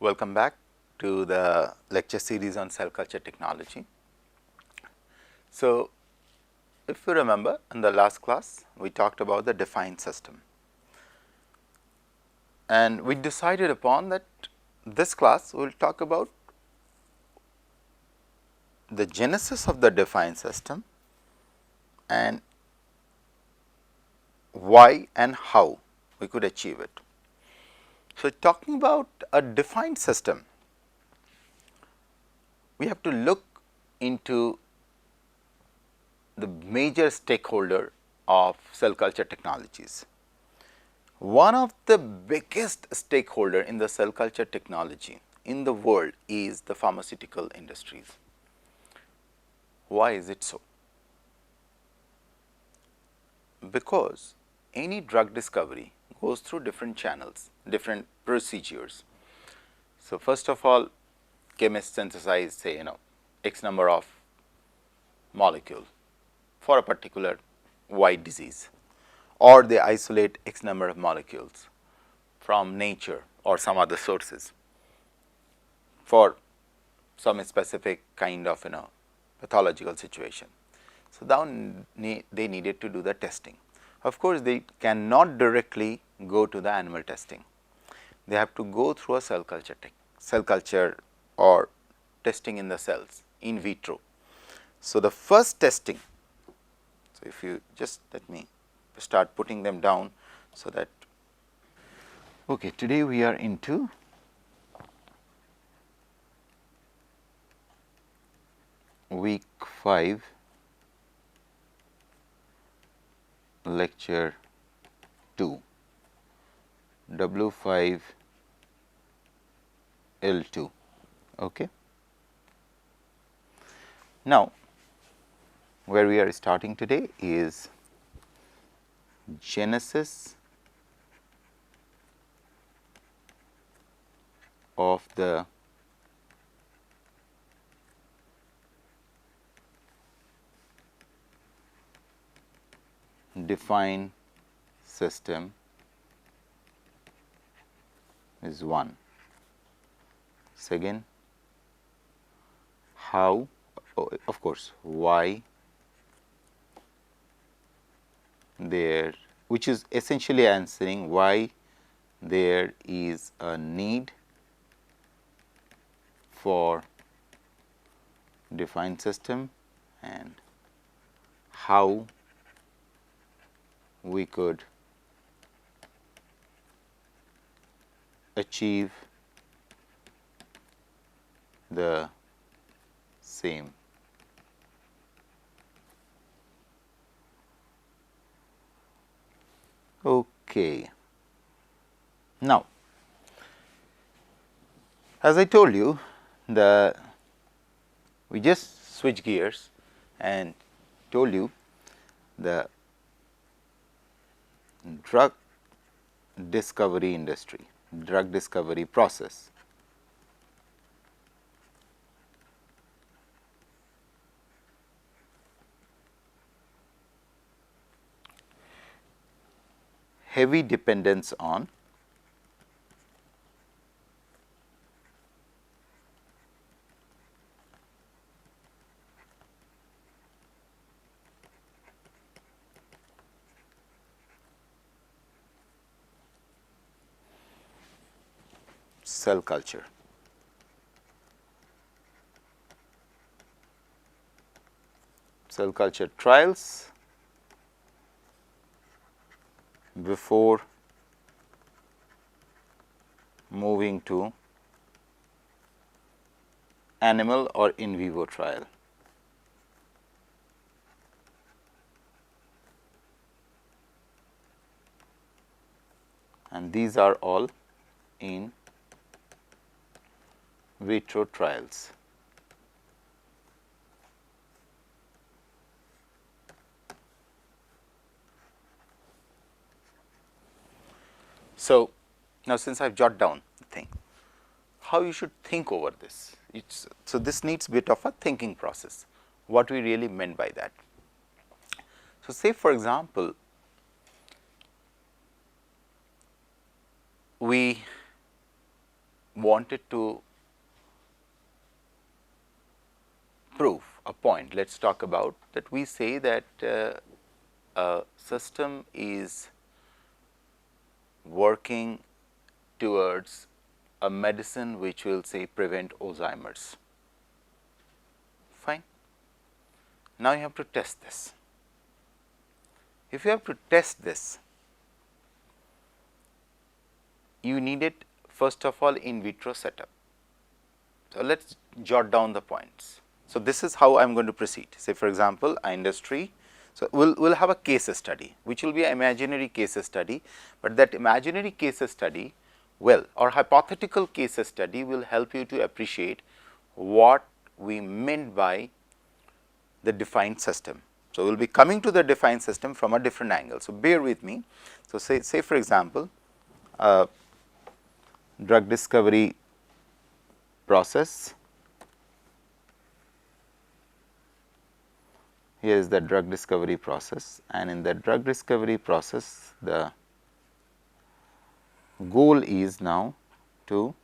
Welcome back to the lecture series on cell culture technology. So, if you remember, in the last class we talked about the defined system, and we decided upon that this class we will talk about the genesis of the defined system and why and how we could achieve it. So, talking about a defined system, we have to look into the major stakeholder of cell culture technologies. One of the biggest stakeholder in the cell culture technology in the world is the pharmaceutical industries. Why is it so? Because any drug discovery goes through different channels, different procedures. So, first of all, chemists synthesize, say, x number of molecule for a particular wide disease, or they isolate x number of molecules from nature or some other sources for some specific kind of pathological situation. So, then they needed to do the testing. Of course, they cannot directly go to the animal testing. They have to go through a cell culture or testing in the cells in vitro. So, the first testing, so if you just let me start putting them down, so that okay, today we are into week 5, lecture 2, W5 L2. Okay. Now, where we are starting today is genesis of the defined system is 1. Second, how, of course, why there, which is essentially answering why there is a need for defined system and how we could achieve the same. Okay. Now, as I told you, we just switch gears and told you the drug discovery industry, drug discovery process. Heavy dependence on cell culture. Cell culture trials before moving to animal or in vivo trial. And these are all in vitro trials. So, now since I have jotted down the thing, how you should think over this. So, this needs bit of a thinking process, what we really meant by that. So, say for example, we wanted to prove a point, let us talk about that. We say that a system is working towards a medicine which will say prevent Alzheimer's. Fine. Now, you have to test this. If you have to test this, you need it first of all in vitro setup. So, let us jot down the points. So, this is how I am going to proceed. Say for example, industry. So, we will have a case study which will be an imaginary case study, but that imaginary case study or hypothetical case study will help you to appreciate what we meant by the defined system. So, we will be coming to the defined system from a different angle. So, bear with me. So, say for example, drug discovery process. Here is the drug discovery process, and in the drug discovery process the goal is now to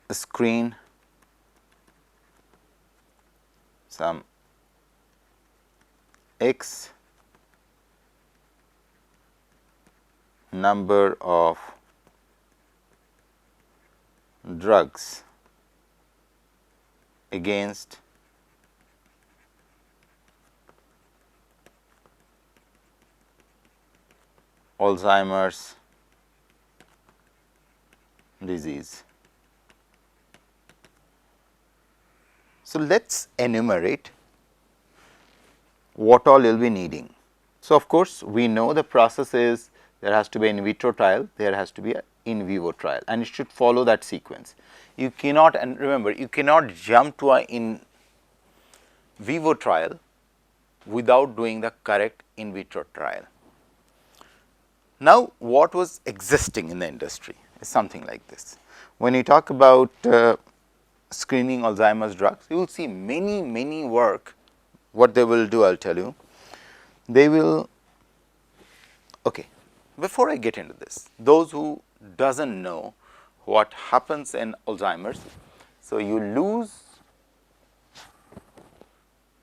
screen some X number of drugs against Alzheimer's disease. So, let us enumerate what all you will be needing. So, of course, we know the process is there has to be an in vitro trial, there has to be an in vivo trial, and it should follow that sequence. You cannot, and remember, you cannot jump to an in vivo trial without doing the correct in vitro trial. Now, what was existing in the industry is something like this. When you talk about screening Alzheimer's drugs, you will see many work. What they will do, I will tell you. They will, okay, before I get into this, those who doesn't know what happens in Alzheimer's, so you lose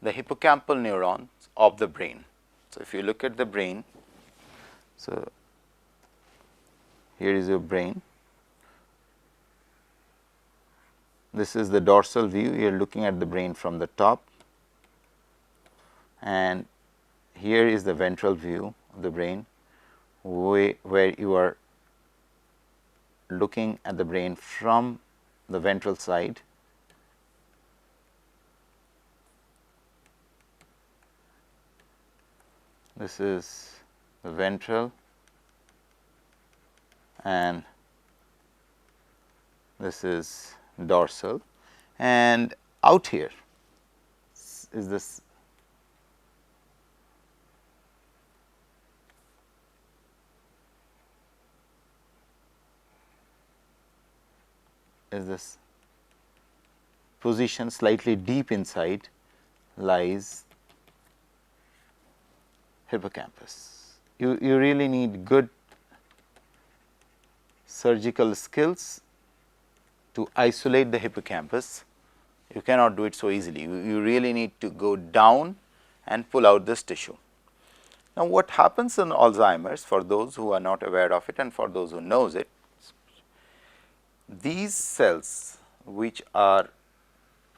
the hippocampal neurons of the brain. So, if you look at the brain, so here is your brain. This is the dorsal view, you are looking at the brain from the top, and here is the ventral view of the brain, where you are looking at the brain from the ventral side. This is the ventral, and this is dorsal, and out here is this position slightly deep inside lies hippocampus. You really need good surgical skills to isolate the hippocampus. You cannot do it so easily. You really need to go down and pull out this tissue. Now, what happens in Alzheimer's, for those who are not aware of it and for those who knows it, these cells which are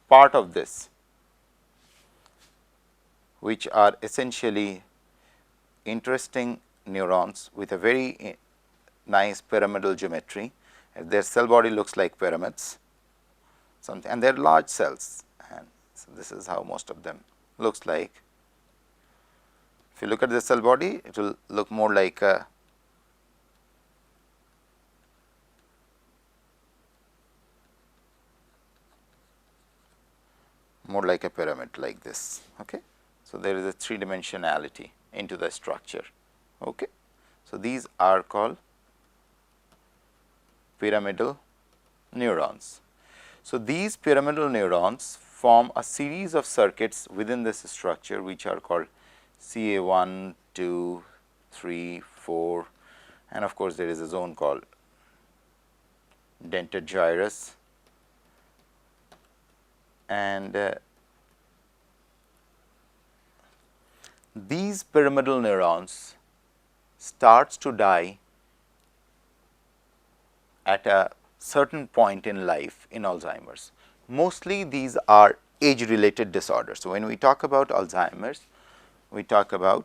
part of this, which are essentially interesting neurons with a very nice pyramidal geometry. Their cell body looks like pyramids, something, and they are large cells, and so this is how most of them looks like. If you look at the cell body, it will look more like a pyramid like this. Okay. So, there is a three dimensionality into the structure. Okay. So, these are called pyramidal neurons. So, these pyramidal neurons form a series of circuits within this structure, which are called CA1, 2, 3, 4, and of course, there is a zone called dentate gyrus, and these pyramidal neurons starts to die at a certain point in life in Alzheimer's. Mostly these are age related disorders. So, when we talk about Alzheimer's, we talk about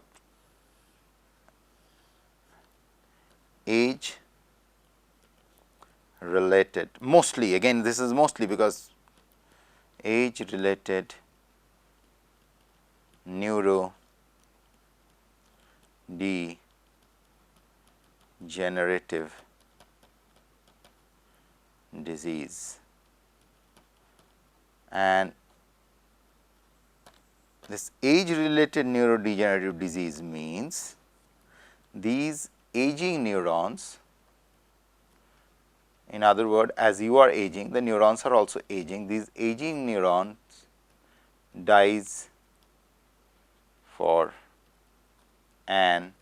age related, mostly, again this is mostly because age related neurodegenerative disease, and this age related neurodegenerative disease means these aging neurons, in other words, as you are aging, the neurons are also aging. These aging neurons dies for an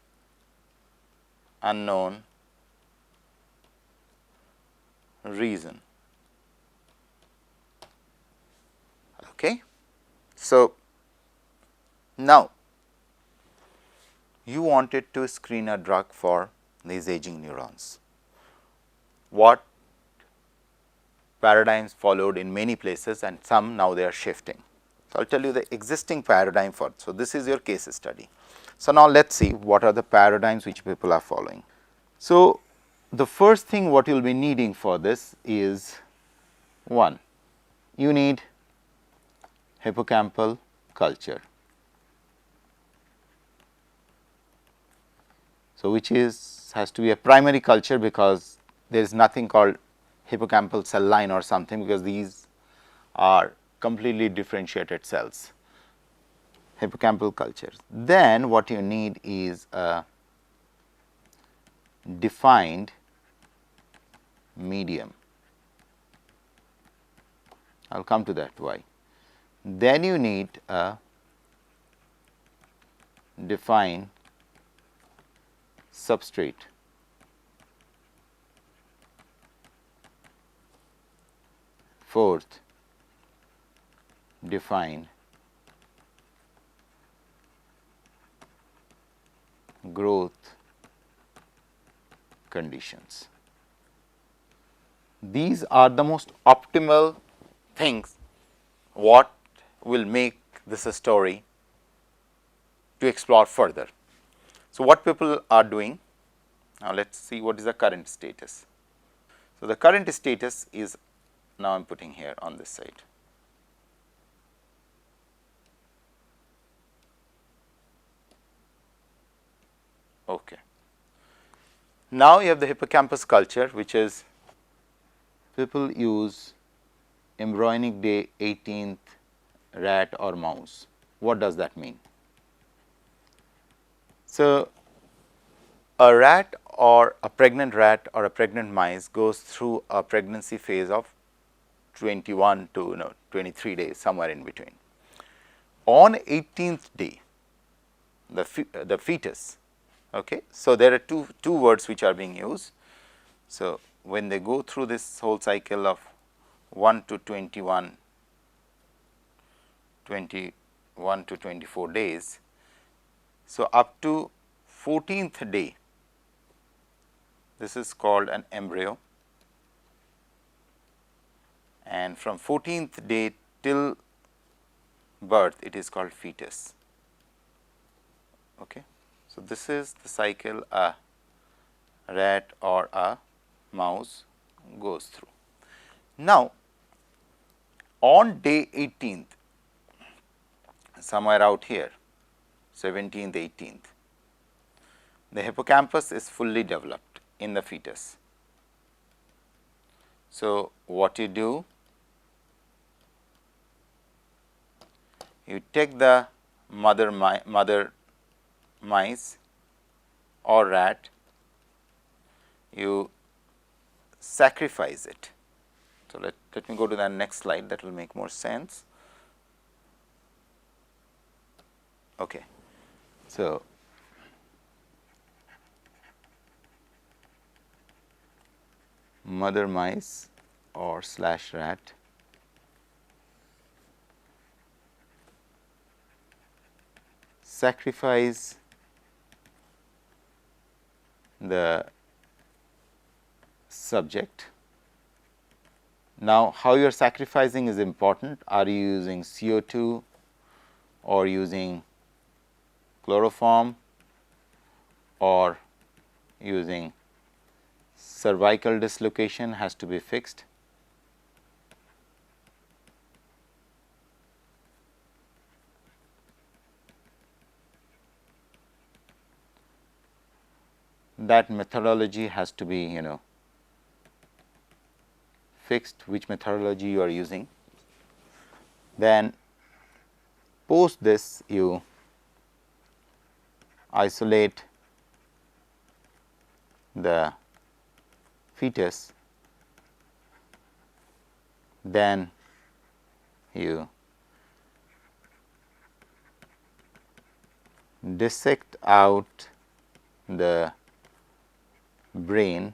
unknown reason. Okay. So, now you wanted to screen a drug for these aging neurons. What paradigms followed in many places, and some now they are shifting. So, I will tell you the existing paradigm for. So, this is your case study. So, now let us see what are the paradigms which people are following. So, the first thing what you will be needing for this is, one, you need hippocampal culture. So, which has to be a primary culture, because there is nothing called hippocampal cell line or something, because these are completely differentiated cells, hippocampal cultures. Then what you need is a defined medium. I will come to that why. Then you need a defined substrate. Fourth, define growth conditions. These are the most optimal things what will make this a story to explore further. So, what people are doing now, let us see what is the current status. So, the current status is, now I am putting here on this side. Okay. Now, you have the hippocampus culture, which is people use embryonic day 18th rat or mouse. What does that mean? So, a rat or a pregnant rat or a pregnant mice goes through a pregnancy phase of 21 to 23 days, somewhere in between. On 18th day, the fetus, okay. So, there are two words which are being used. So, when they go through this whole cycle of 1 to 21 to 24 days. So, up to 14th day, this is called an embryo, and from 14th day till birth it is called fetus. Okay. So, this is the cycle a rat or a mouse goes through. Now, on day 18th, somewhere out here, 17th, 18th, the hippocampus is fully developed in the fetus. So, what you do, you take the mother mice or rat, you sacrifice it. So, let me go to the next slide, that will make more sense. Okay. So, mother mice or / rat sacrifice the subject. Now, how you are sacrificing is important. Are you using CO2 or using chloroform or using cervical dislocation has to be fixed. That methodology has to be fixed, which methodology you are using. Then post this you isolate the fetus, then you dissect out the brain,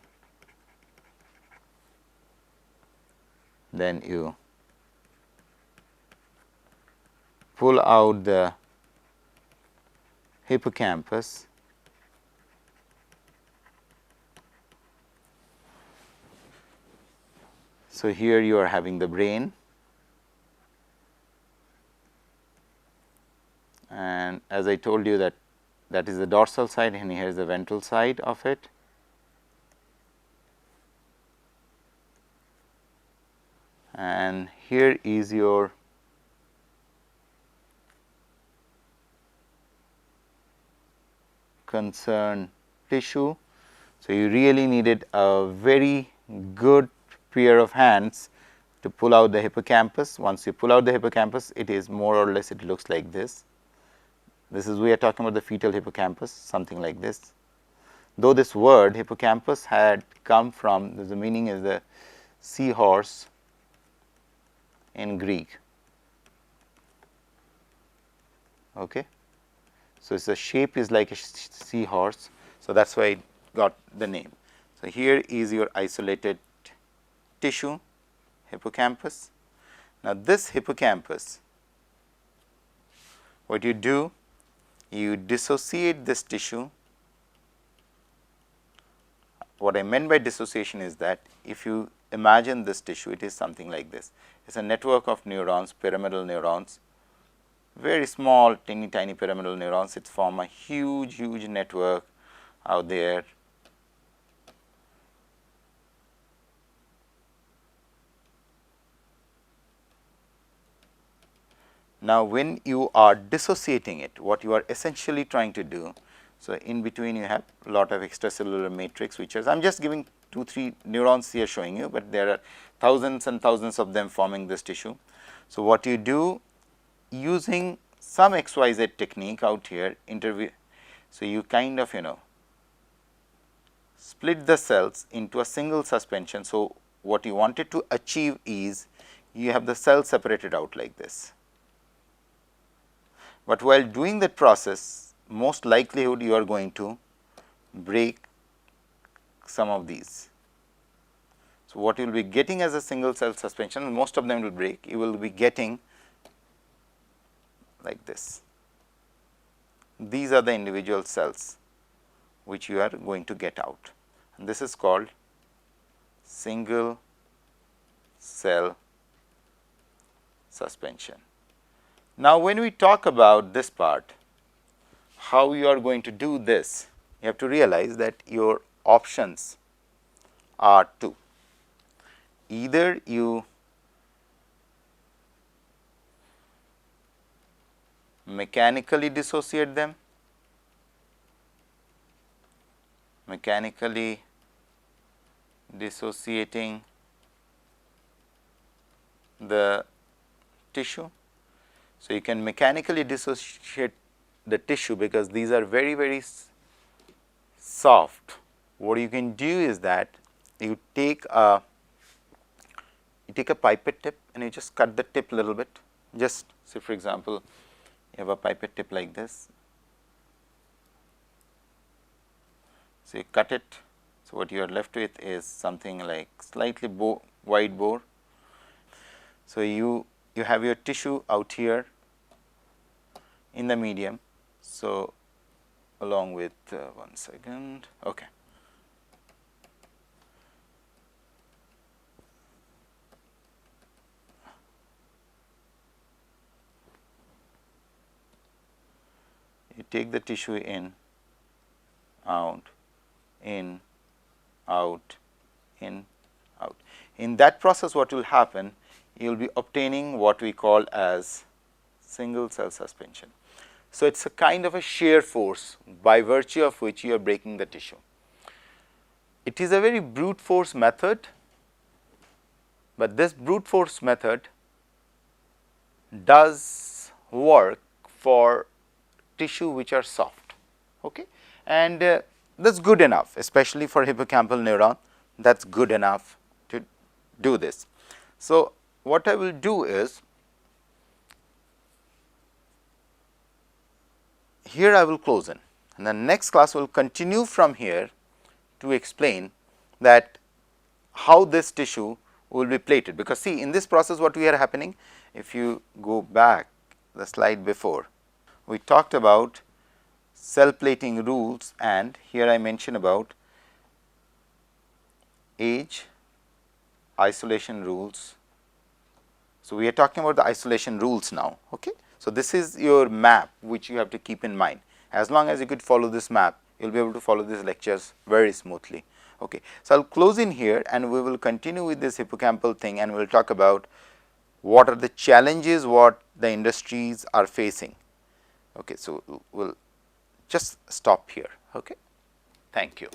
then you pull out the hippocampus, so here you are having the brain, and as I told you that is the dorsal side and here is the ventral side of it. And here is your concerned tissue. So, you really needed a very good pair of hands to pull out the hippocampus. Once you pull out the hippocampus, it is more or less, it looks like this. This is, we are talking about the fetal hippocampus, something like this. Though this word hippocampus had come from, the meaning is the seahorse in Greek. Okay. So, its the shape is like a seahorse. So, that is why it got the name. So, here is your isolated tissue, hippocampus. Now, this hippocampus, what you do, you dissociate this tissue. What I meant by dissociation is that if you imagine this tissue, it is something like this. It is a network of neurons, pyramidal neurons, very small tiny pyramidal neurons. It form a huge network out there. Now, when you are dissociating it, what you are essentially trying to do, so in between you have a lot of extracellular matrix, which is, I am just giving 2-3 neurons here showing you, but there are thousands and thousands of them forming this tissue. So, what you do using some XYZ technique out here, so you kind of split the cells into a single suspension. So, what you wanted to achieve is you have the cells separated out like this. But while doing that process, most likelihood you are going to break some of these. So, what you will be getting as a single cell suspension, most of them will break, you will be getting like this. These are the individual cells which you are going to get out, and this is called single cell suspension. Now, when we talk about this part, how you are going to do this, you have to realize that your options are two. Either you mechanically dissociate them, mechanically dissociating the tissue. So, you can mechanically dissociate the tissue because these are very soft. What you can do is that you take a pipette tip and you just cut the tip a little bit. Just say for example, you have a pipette tip like this. So, you cut it So, what you are left with is something like slightly wide bore. So, you have your tissue out here in the medium. So, along with 1 second, okay. You take the tissue in, out, in, out, in, out. In that process, what will happen? You will be obtaining what we call as single cell suspension. So, it is a kind of a shear force by virtue of which you are breaking the tissue. It is a very brute force method, but this brute force method does work for tissue which are soft, okay? And that is good enough, especially for hippocampal neuron, that is good enough to do this. So, what I will do is, here I will close in, and the next class will continue from here to explain that how this tissue will be plated, because see, in this process what we are happening, if you go back the slide before, we talked about cell plating rules, and here I mentioned about age isolation rules. So, we are talking about the isolation rules now. Okay. So, this is your map which you have to keep in mind. As long as you could follow this map, you will be able to follow these lectures very smoothly. Okay. So, I will close in here, and we will continue with this hippocampal thing, and we will talk about what are the challenges what the industries are facing. Okay. So, we will just stop here. Okay. Thank you.